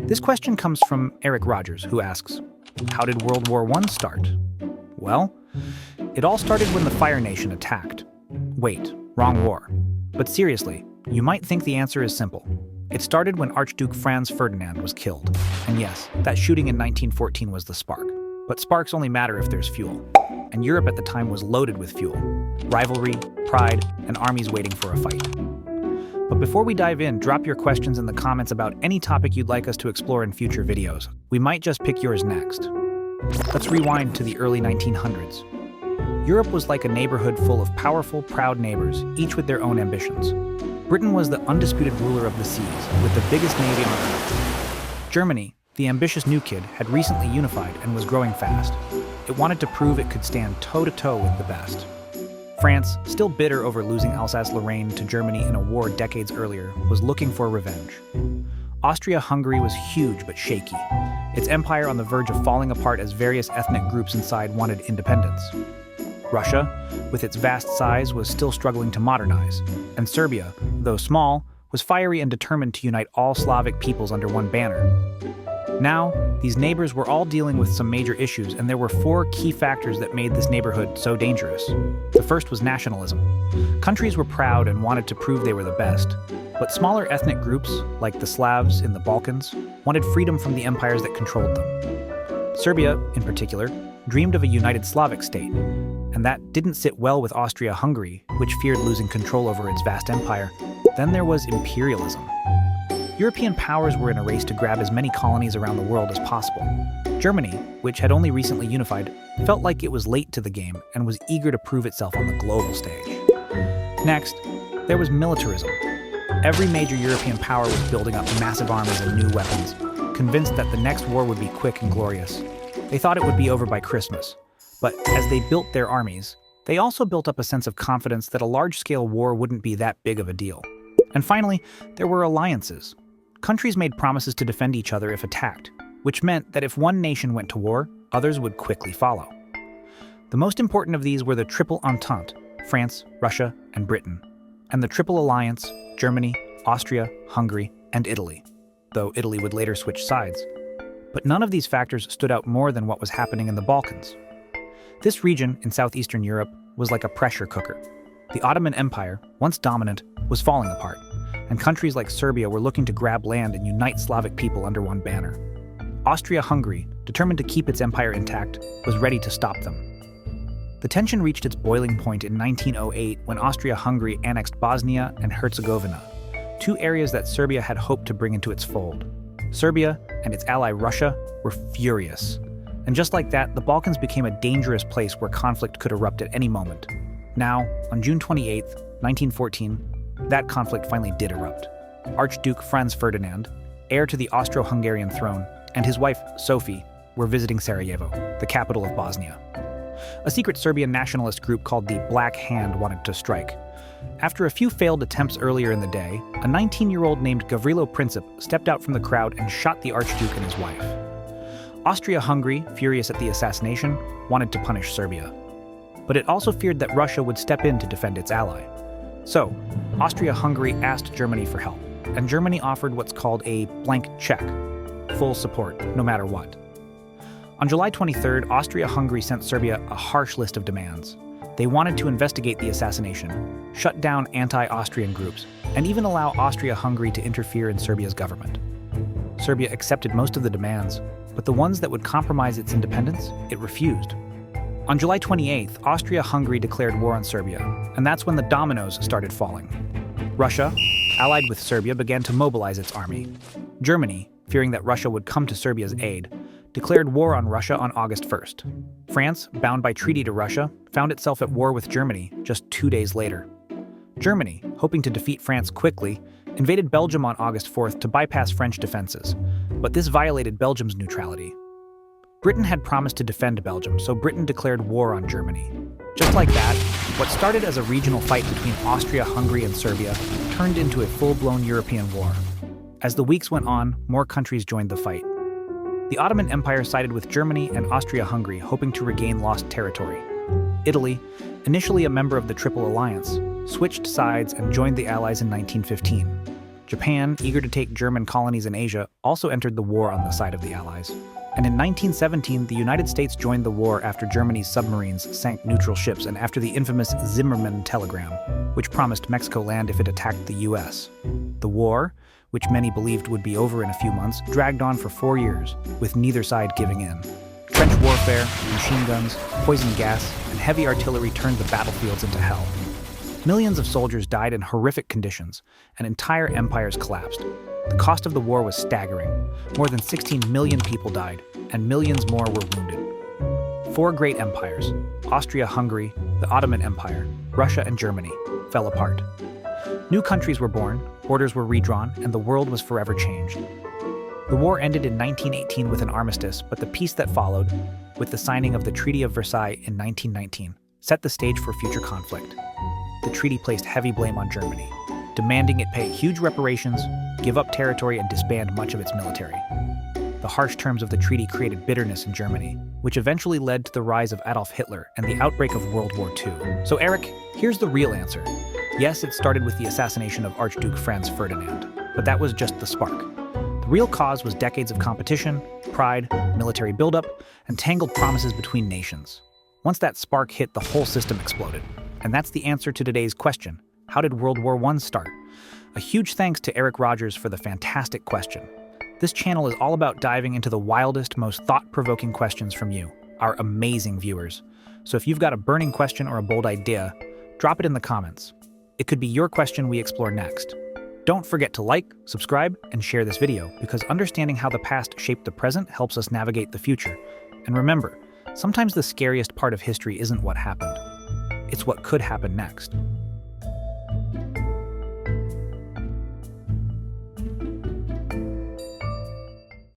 This question comes from Eric Rogers, who asks, how did World War I start? Well, it all started when the Fire Nation attacked. Wait, wrong war. But seriously, you might think the answer is simple. It started when Archduke Franz Ferdinand was killed. And yes, that shooting in 1914 was the spark. But sparks only matter if there's fuel. And Europe at the time was loaded with fuel. Rivalry, pride, and armies waiting for a fight. But before we dive in, drop your questions in the comments about any topic you'd like us to explore in future videos. We might just pick yours next. Let's rewind to the early 1900s. Europe was like a neighborhood full of powerful, proud neighbors, each with their own ambitions. Britain was the undisputed ruler of the seas, with the biggest navy on Earth. Germany, the ambitious new kid, had recently unified and was growing fast. It wanted to prove it could stand toe-to-toe with the best. France, still bitter over losing Alsace-Lorraine to Germany in a war decades earlier, was looking for revenge. Austria-Hungary was huge but shaky, its empire on the verge of falling apart as various ethnic groups inside wanted independence. Russia, with its vast size, was still struggling to modernize, and Serbia, though small, was fiery and determined to unite all Slavic peoples under one banner. Now, these neighbors were all dealing with some major issues, and there were four key factors that made this neighborhood so dangerous. The first was nationalism. Countries were proud and wanted to prove they were the best, but smaller ethnic groups, like the Slavs in the Balkans, wanted freedom from the empires that controlled them. Serbia, in particular, dreamed of a united Slavic state, and that didn't sit well with Austria-Hungary, which feared losing control over its vast empire. Then there was imperialism. European powers were in a race to grab as many colonies around the world as possible. Germany, which had only recently unified, felt like it was late to the game and was eager to prove itself on the global stage. Next, there was militarism. Every major European power was building up massive armies and new weapons, convinced that the next war would be quick and glorious. They thought it would be over by Christmas. But as they built their armies, they also built up a sense of confidence that a large-scale war wouldn't be that big of a deal. And finally, there were alliances. Countries made promises to defend each other if attacked, which meant that if one nation went to war, others would quickly follow. The most important of these were the Triple Entente, France, Russia, and Britain, and the Triple Alliance, Germany, Austria, Hungary, and Italy, though Italy would later switch sides. But none of these factors stood out more than what was happening in the Balkans. This region in southeastern Europe was like a pressure cooker. The Ottoman Empire, once dominant, was falling apart, and countries like Serbia were looking to grab land and unite Slavic people under one banner. Austria-Hungary, determined to keep its empire intact, was ready to stop them. The tension reached its boiling point in 1908 when Austria-Hungary annexed Bosnia and Herzegovina, two areas that Serbia had hoped to bring into its fold. Serbia and its ally Russia were furious. And just like that, the Balkans became a dangerous place where conflict could erupt at any moment. Now, on June 28, 1914, that conflict finally did erupt. Archduke Franz Ferdinand, heir to the Austro-Hungarian throne, and his wife, Sophie, were visiting Sarajevo, the capital of Bosnia. A secret Serbian nationalist group called the Black Hand wanted to strike. After a few failed attempts earlier in the day, a 19-year-old named Gavrilo Princip stepped out from the crowd and shot the Archduke and his wife. Austria-Hungary, furious at the assassination, wanted to punish Serbia. But it also feared that Russia would step in to defend its ally. So, Austria-Hungary asked Germany for help, and Germany offered what's called a blank check, full support, no matter what. On July 23rd, Austria-Hungary sent Serbia a harsh list of demands. They wanted to investigate the assassination, shut down anti-Austrian groups, and even allow Austria-Hungary to interfere in Serbia's government. Serbia accepted most of the demands, but the ones that would compromise its independence, it refused. On July 28th, Austria-Hungary declared war on Serbia, and that's when the dominoes started falling. Russia, allied with Serbia, began to mobilize its army. Germany, fearing that Russia would come to Serbia's aid, declared war on Russia on August 1st. France, bound by treaty to Russia, found itself at war with Germany just 2 days later. Germany, hoping to defeat France quickly, invaded Belgium on August 4th to bypass French defenses, but this violated Belgium's neutrality. Britain had promised to defend Belgium, so Britain declared war on Germany. Just like that, what started as a regional fight between Austria-Hungary and Serbia turned into a full-blown European war. As the weeks went on, more countries joined the fight. The Ottoman Empire sided with Germany and Austria-Hungary, hoping to regain lost territory. Italy, initially a member of the Triple Alliance, switched sides and joined the Allies in 1915. Japan, eager to take German colonies in Asia, also entered the war on the side of the Allies. And in 1917, the United States joined the war after Germany's submarines sank neutral ships and after the infamous Zimmermann telegram, which promised Mexico land if it attacked the U.S. The war, which many believed would be over in a few months, dragged on for 4 years, with neither side giving in. Trench warfare, machine guns, poison gas, and heavy artillery turned the battlefields into hell. Millions of soldiers died in horrific conditions, and entire empires collapsed. The cost of the war was staggering. More than 16 million people died, and millions more were wounded. 4 great empires, Austria-Hungary, the Ottoman Empire, Russia, and Germany, fell apart. New countries were born, borders were redrawn, and the world was forever changed. The war ended in 1918 with an armistice, but the peace that followed, with the signing of the Treaty of Versailles in 1919, set the stage for future conflict. The treaty placed heavy blame on Germany, demanding it pay huge reparations, give up territory, and disband much of its military. The harsh terms of the treaty created bitterness in Germany, which eventually led to the rise of Adolf Hitler and the outbreak of World War II. So Eric, here's the real answer. Yes, it started with the assassination of Archduke Franz Ferdinand, but that was just the spark. The real cause was decades of competition, pride, military buildup, and tangled promises between nations. Once that spark hit, the whole system exploded. And that's the answer to today's question. How did World War I start? A huge thanks to Eric Rogers for the fantastic question. This channel is all about diving into the wildest, most thought-provoking questions from you, our amazing viewers. So if you've got a burning question or a bold idea, drop it in the comments. It could be your question we explore next. Don't forget to like, subscribe, and share this video, because understanding how the past shaped the present helps us navigate the future. And remember, sometimes the scariest part of history isn't what happened. It's what could happen next.